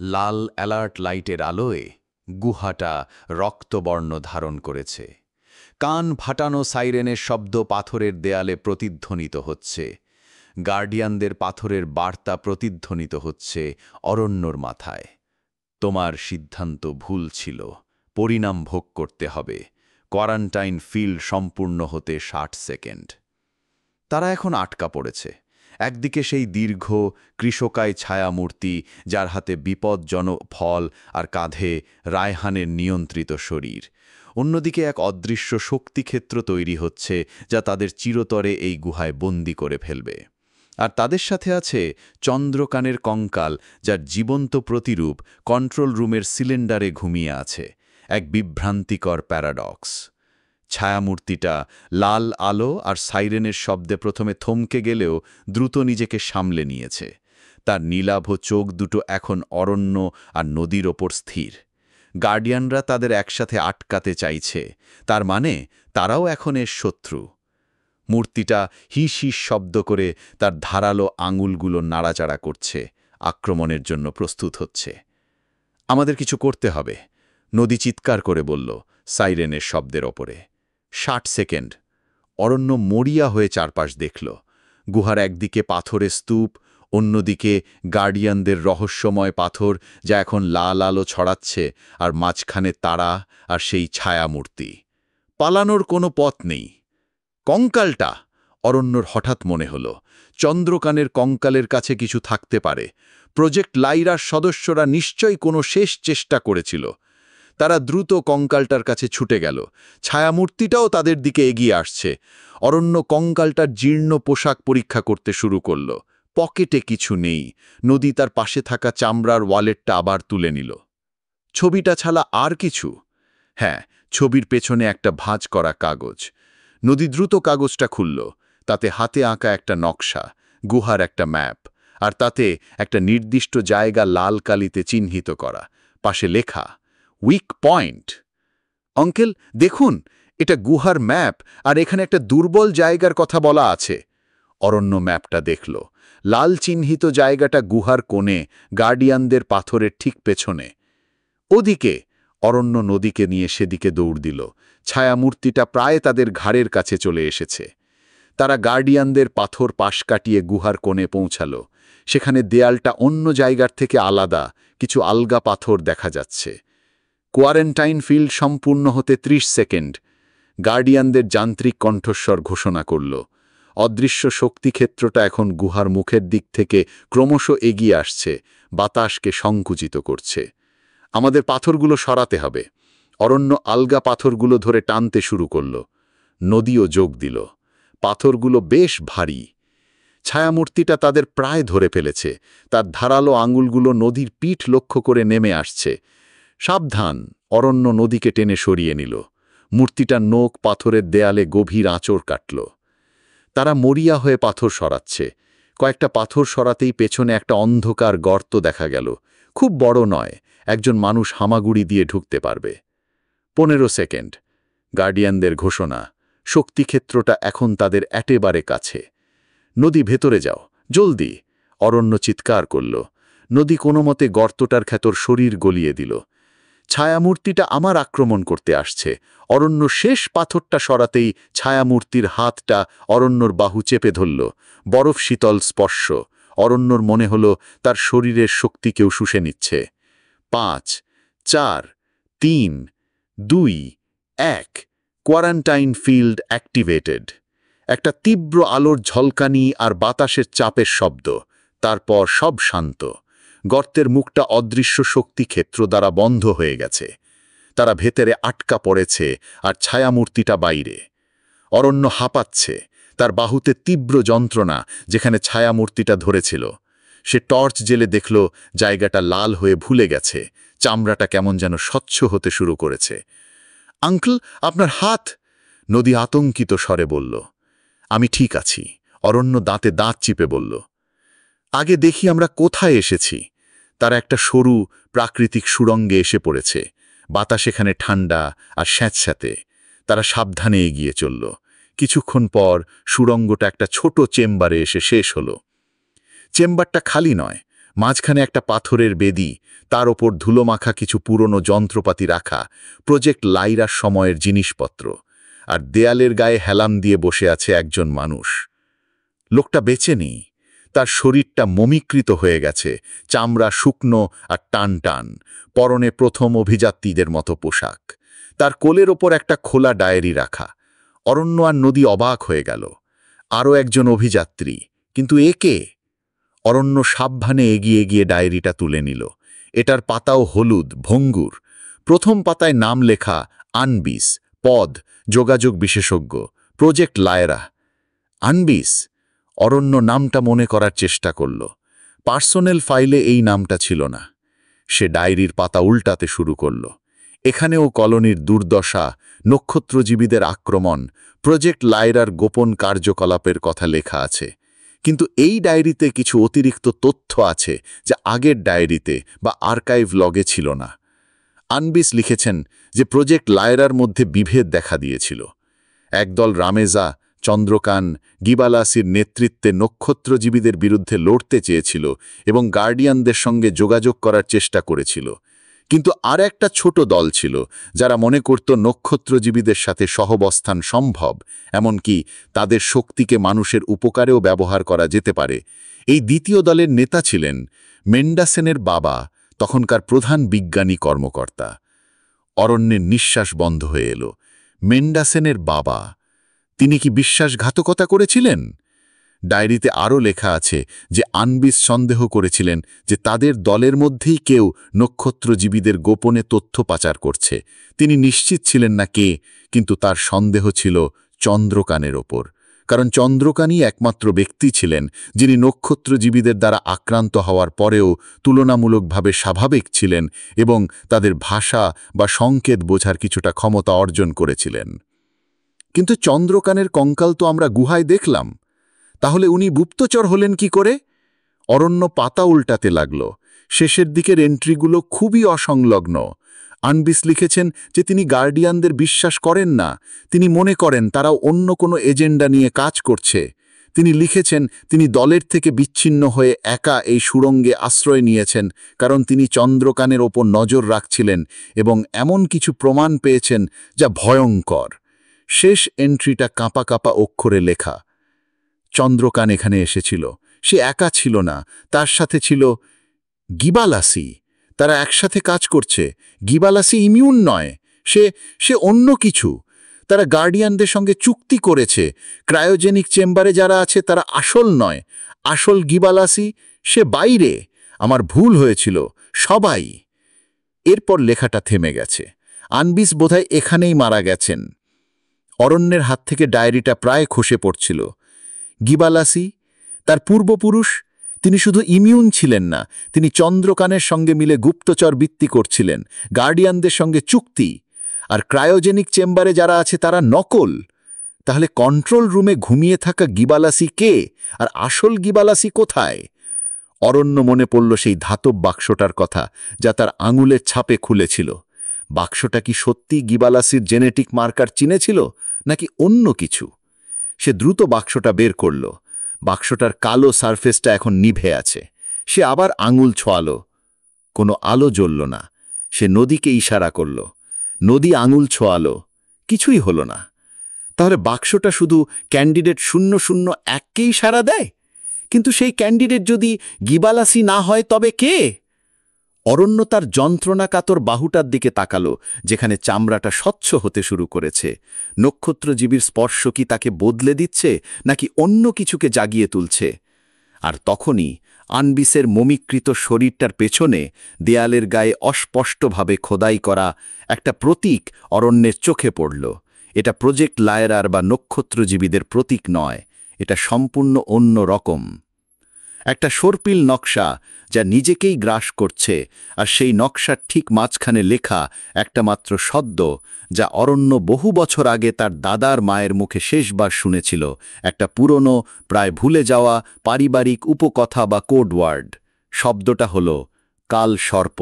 লাল alert লাইটের আলোয় গুহাটা রক্তবর্ণ ধারণ করেছে। কান ফাটানো সাইরেনের শব্দ পাথরের দেয়ালে প্রতিধ্বনিত হচ্ছে। গার্ডিয়ানদের পাথরের বার্তা প্রতিধ্বনিত হচ্ছে অরণ্যর মাথায়। তোমার সিদ্ধান্ত ভুল ছিল, পরিণাম ভোগ করতে হবে। কোয়ারান্টাইন ফিল্ড সম্পূর্ণ হতে 60 সেকেন্ড। তারা এখন আটকা পড়েছে। একদিকে সেই দীর্ঘ কৃষকায় ছায়ামূর্তি, যার হাতে বিপজ্জনক ফল আর কাঁধে রায়হানের নিয়ন্ত্রিত শরীর। অন্যদিকে এক অদৃশ্য শক্তিক্ষেত্র তৈরি হচ্ছে, যা তাদের চিরতরে এই গুহায় বন্দি করে ফেলবে। আর তাদের সাথে আছে চন্দ্রকানের কঙ্কাল, যার জীবন্ত প্রতিরূপ কন্ট্রোল রুমের সিলিন্ডারে ঘুমিয়ে আছে। এক বিভ্রান্তিকর প্যারাডক্স। ছায়ামূর্তিটা লাল আলো আর সাইরেনের শব্দে প্রথমে থমকে গেলেও দ্রুত নিজেকে সামলে নিয়েছে। তার নীলাভ চোখ দুটো এখন অরণ্য আর নদীর ওপর স্থির। গার্ডিয়ানরা তাদের একসাথে আটকাতে চাইছে, তার মানে তারাও এখন এর শত্রু। মূর্তিটা হিস হিস শব্দ করে তার ধারালো আঙুলগুলো নাড়াচাড়া করছে, আক্রমণের জন্য প্রস্তুত হচ্ছে। আমাদের কিছু করতে হবে, নদী চিৎকার করে বলল সাইরেনের শব্দের ওপরে। 60 সেকেন্ড। অরণ্য মরিয়া হয়ে চারপাশ দেখল। গুহার একদিকে পাথরের স্তূপ, অন্যদিকে গার্ডিয়ানদের রহস্যময় পাথর, যা এখন লাল আলো ছড়াচ্ছে, আর মাঝখানে তারা আর সেই ছায়ামূর্তি। পালানোর কোনো পথ নেই। কঙ্কালটা, অরণ্যর হঠাৎ মনে হল, চন্দ্রকানের কঙ্কালের কাছে কিছু থাকতে পারে। প্রজেক্ট লাইরার সদস্যরা নিশ্চয়ই কোনো শেষ চেষ্টা করেছিল। তারা দ্রুত কঙ্কালটার কাছে ছুটে গেল। ছায়ামূর্তিটাও তাদের দিকে এগিয়ে আসছে। অরণ্য কঙ্কালটার জীর্ণ পোশাক পরীক্ষা করতে শুরু করল। পকেটে কিছু নেই। নদী তার পাশে থাকা চামড়ার ওয়ালেটটা আবার তুলে নিল। ছবিটা ছাড়া আর কিছু? হ্যাঁ, ছবির পেছনে একটা ভাঁজ করা কাগজ। নদী দ্রুত কাগজটা খুলল। তাতে হাতে আঁকা একটা নকশা, গুহার একটা ম্যাপ, আর তাতে একটা নির্দিষ্ট জায়গা লাল কালিতে চিহ্নিত করা। পাশে লেখা উইক পয়েন্ট। অঙ্কেল দেখুন, এটা গুহার ম্যাপ, আর এখানে একটা দুর্বল জায়গার কথা বলা আছে। অরণ্য ম্যাপটা দেখল। লাল চিহ্নিত জায়গাটা গুহার কোণে, গার্ডিয়ানদের পাথরের ঠিক পেছনে। ওদিকে অরণ্য নদীকে নিয়ে সেদিকে দৌড় দিল। ছায়ামূর্তিটা প্রায় তাদের ঘাড়ের কাছে চলে এসেছে। তারা গার্ডিয়ানদের পাথর পাশ কাটিয়ে গুহার কোণে পৌঁছাল। সেখানে দেয়ালটা অন্য জায়গার থেকে আলাদা, কিছু আলগা পাথর দেখা যাচ্ছে। কোয়ারেন্টাইন ফিল্ড সম্পূর্ণ হতে 30 সেকেন্ড। গার্ডিয়ানদের যান্ত্রিক কণ্ঠস্বর ঘোষণা করল। অদৃশ্য শক্তিক্ষেত্রটা এখন গুহার মুখের দিক থেকে ক্রমশ এগিয়ে আসছে, বাতাসকে সংকুচিত করছে। আমাদের পাথরগুলো সরাতে হবে। অরণ্য আলগা পাথরগুলো ধরে টানতে শুরু করল। নদীও যোগ দিল। পাথরগুলো বেশ ভারী। ছায়ামূর্তিটা তাদের প্রায় ধরে ফেলেছে। তার ধারালো আঙুলগুলো নদীর পিঠ লক্ষ্য করে নেমে আসছে। সাবধান! অরণ্য নদীকে টেনে সরিয়ে নিল। মূর্তিটার নোক পাথরের দেয়ালে গভীর আঁচড় কাটল। তারা মরিয়া হয়ে পাথর সরাচ্ছে। কয়েকটা পাথর সরাতেই পেছনে একটা অন্ধকার গর্ত দেখা গেল। খুব বড় নয়, একজন মানুষ হামাগুড়ি দিয়ে ঢুকতে পারবে। 15 সেকেন্ড। গার্ডিয়ানদের ঘোষণা, শক্তিক্ষেত্রটা এখন তাদের একেবারে কাছে। নদী ভেতরে যাও, জলদি! অরণ্য চিৎকার করল। নদী কোনোমতে গর্তটার ভেতর শরীর গলিয়ে দিল। ছায়ামূর্তিটা আমার আক্রমণ করতে আসছে। অরণ্য শেষ পাথরটা সরাতেই ছায়ামূর্তির হাতটা অরণ্যর বাহু চেপে ধরল। বরফ শীতল স্পর্শ। অরণ্যর মনে হল তার শরীরের শক্তি কেউ শুষে নিচ্ছে। 5, 4, 3, 2, 1। Quarantine field activated. একটা তীব্র আলোর ঝলকানি আর বাতাসের চাপের শব্দ। তারপর সব শান্ত। গর্তের মুখটা অদৃশ্য শক্তিক্ষেত্র দ্বারা বন্ধ হয়ে গেছে। তারা ভেতরে আটকা পড়েছে, আর ছায়ামূর্তিটা বাইরে। অরণ্য হাঁপাচ্ছে, তার বাহুতে তীব্র যন্ত্রণা যেখানে ছায়ামূর্তিটা ধরেছিল। সে টর্চ জেলে দেখল জায়গাটা লাল হয়ে ভুলে গেছে, চামড়াটা কেমন যেন স্বচ্ছ হতে শুরু করেছে। আঙ্কেল, আপনার হাত! নদী আতঙ্কিত স্বরে বলল। আমি ঠিক আছি, অরণ্য দাঁতে দাঁত চিপে বলল। আগে দেখি আমরা কোথায় এসেছি। তারা একটা সরু প্রাকৃতিক সুড়ঙ্গে এসে পড়েছে। বাতাস এখানে ঠান্ডা আর স্যাঁতস্যাঁতে। তারা সাবধানে এগিয়ে চলল। কিছুক্ষণ পর সুড়ঙ্গটা একটা ছোট চেম্বারে এসে শেষ হলো। চেম্বারটা খালি নয়, মাঝখানে একটা পাথরের বেদি, তার ওপর ধুলোমাখা কিছু পুরনো যন্ত্রপাতি রাখা, প্রজেক্ট লাইরার সময়ের জিনিসপত্র, আর দেয়ালের গায়ে হেলাম দিয়ে বসে আছে একজন মানুষ। লোকটা বেঁচে নেই, তার শরীরটা মমিকৃত হয়ে গেছে, চামড়া শুকনো আর টান টান, পরনে প্রথম অভিযাত্রীদের মতো পোশাক। তার কোলের ওপর একটা খোলা ডায়েরি রাখা। অরণ্য আর নদী অবাক হয়ে গেল। আরও একজন অভিযাত্রী, কিন্তু এ কে? অরণ্য সাবধানে এগিয়ে গিয়ে ডায়েরিটা তুলে নিল। এটার পাতাও হলুদ, ভঙ্গুর। প্রথম পাতায় নাম লেখা আনবিস, পদ, যোগাযোগ বিশেষজ্ঞ, প্রজেক্ট লায়রা। আনবিস? অরণ্য নামটা মনে করার চেষ্টা করল। পার্সোনেল ফাইলে এই নামটা ছিল না। সে ডায়েরির পাতা উল্টাতে শুরু করল। এখানেও কলোনির দুর্দশা, নক্ষত্রজীবীদের আক্রমণ, প্রজেক্ট লায়রার গোপন কার্যকলাপের কথা লেখা আছে। কিন্তু এই ডায়েরিতে কিছু অতিরিক্ত তথ্য আছে যা আগের ডায়েরিতে বা আর্কাইভ লগে ছিল না। আনবিস লিখেছেন যে প্রজেক্ট লায়রার মধ্যে বিভেদ দেখা দিয়েছিল। একদল রামেজা, চন্দ্রকান, গিবালাসির নেতৃত্বে নক্ষত্রজীবীদের বিরুদ্ধে লড়তে চেয়েছিল এবং গার্ডিয়ানদের সঙ্গে যোগাযোগ করার চেষ্টা করেছিল। কিন্তু আর একটা ছোট দল ছিল যারা মনে করত নক্ষত্রজীবীদের সাথে সহবস্থান সম্ভব, এমনকি তাদের শক্তিকে মানুষের উপকারেও ব্যবহার করা যেতে পারে। এই দ্বিতীয় দলের নেতা ছিলেন মেন্ডাসেনের বাবা, তখনকার প্রধান বিজ্ঞানী কর্মকর্তা। অরণ্যের নিঃশ্বাস বন্ধ হয়ে এলো। মেন্ডাসেনের বাবা, তিনি কি বিশ্বাসঘাতকতা করেছিলেন? ডায়েরিতে আরও লেখা আছে যে আনবিস সন্দেহ করেছিলেন যে তাদের দলের মধ্যেই কেউ নক্ষত্রজীবীদের গোপনে তথ্য পাচার করছে। তিনি নিশ্চিত ছিলেন না কে, কিন্তু তার সন্দেহ ছিল চন্দ্রকানের ওপর, কারণ চন্দ্রকানই একমাত্র ব্যক্তি ছিলেন যিনি নক্ষত্রজীবীদের দ্বারা আক্রান্ত হওয়ার পরেও তুলনামূলকভাবে স্বাভাবিক ছিলেন এবং তাদের ভাষা বা সংকেত বোঝার কিছুটা ক্ষমতা অর্জন করেছিলেন। কিন্তু চন্দ্রকানের কঙ্কাল তো আমরা গুহায় দেখলাম, তাহলে উনি গুপ্তচর হলেন কি করে? অরণ্য পাতা উল্টাতে লাগল। শেষের দিকের এন্ট্রিগুলো খুবই অসংলগ্ন। আনবিস লিখেছেন যে তিনি গার্ডিয়ানদের বিশ্বাস করেন না। তিনি মনে করেন তারাও অন্য কোনো এজেন্ডা নিয়ে কাজ করছে। তিনি লিখেছেন তিনি দলের থেকে বিচ্ছিন্ন হয়ে একা এই সুড়ঙ্গে আশ্রয় নিয়েছেন কারণ তিনি চন্দ্রকানের ওপর নজর রাখছিলেন এবং এমন কিছু প্রমাণ পেয়েছেন যা ভয়ঙ্কর। শেষ এন্ট্রিটা কাঁপা কাঁপা অক্ষরে লেখা। চন্দ্রকান এখানে এসেছিল। সে একা ছিল না, তার সাথে ছিল গিবালাসি। তারা একসাথে কাজ করছে। গিবালাসি ইমিউন নয়, সে অন্য কিছু। তারা গার্ডিয়ানদের সঙ্গে চুক্তি করেছে। ক্রায়োজেনিক চেম্বারে যারা আছে তারা আসল নয়, আসল গিবালাসি সে বাইরে। আমার ভুল হয়েছিল, সবাই। এরপর লেখাটা থেমে গেছে। আনবিস বোধহয় এখানেই মারা গেছেন। অরণ্যের হাত থেকে ডায়েরিটা প্রায় খসে পড়ছিল। গিবালাসি, তার পূর্বপুরুষ, তিনি শুধু ইমিউন ছিলেন না, তিনি চন্দ্রকানের সঙ্গে মিলে গুপ্তচর বৃত্তি করছিলেন, গার্ডিয়ানদের সঙ্গে চুক্তি। আর ক্রায়োজেনিক চেম্বারে যারা আছে তারা নকল। তাহলে কন্ট্রোল রুমে ঘুমিয়ে থাকা গিবালাসি কে, আর আসল গিবালাসি কোথায়? অরণ্য মনে পড়ল সেই ধাতব বাক্সটার কথা যা তার আঙুলের ছাপে খুলেছিল। বাক্সটা কি সত্যি গিবালাসির জেনেটিক মার্কার চিনেছিল, নাকি অন্য কিছু? সে দ্রুত বাক্সটা বের করল। বাক্সটার কালো সারফেসটা এখন নিভে আছে। সে আবার আঙুল ছোঁয়ালো। কোনো আলো জ্বলল না। সে নদীকে ইশারা করল। নদী আঙুল ছোঁয়ালো। কিছুই হলো না। তাহলে বাক্সটা শুধু ক্যান্ডিডেট 001কেই ইশারা দেয়? কিন্তু সেই ক্যান্ডিডেট যদি গিবালাসি না হয় তবে কে? অরণ্য তার যন্ত্রণাকাতর বাহুটার দিকে তাকালো, যেখানে চামড়াটা স্বচ্ছ হতে শুরু করেছে। নক্ষত্রজীবীর স্পর্শ কি তাকে বদলে দিচ্ছে, নাকি অন্য কিছুকে জাগিয়ে তুলছে? আর তখনই আনবিসের মমিকৃত শরীরটার পেছনে দেয়ালের গায়ে অস্পষ্টভাবে খোদাই করা একটা প্রতীক অরণ্যের চোখে পড়ল। এটা প্রজেক্ট লায়রার বা নক্ষত্রজীবীদের প্রতীক নয়, এটা সম্পূর্ণ অন্য রকম। একটা সর্পিল নকশা যা নিজেকেই গ্রাস করছে, আর সেই নকশার ঠিক মাঝখানে লেখা একটা মাত্র শব্দ যা অরণ্য বহু বছর আগে তার দাদার মায়ের মুখে শেষবার শুনেছিল, একটা পুরনো, প্রায় ভুলে যাওয়া পারিবারিক উপকথা বা কোড ওয়ার্ড। শব্দটা হল কাল সর্প।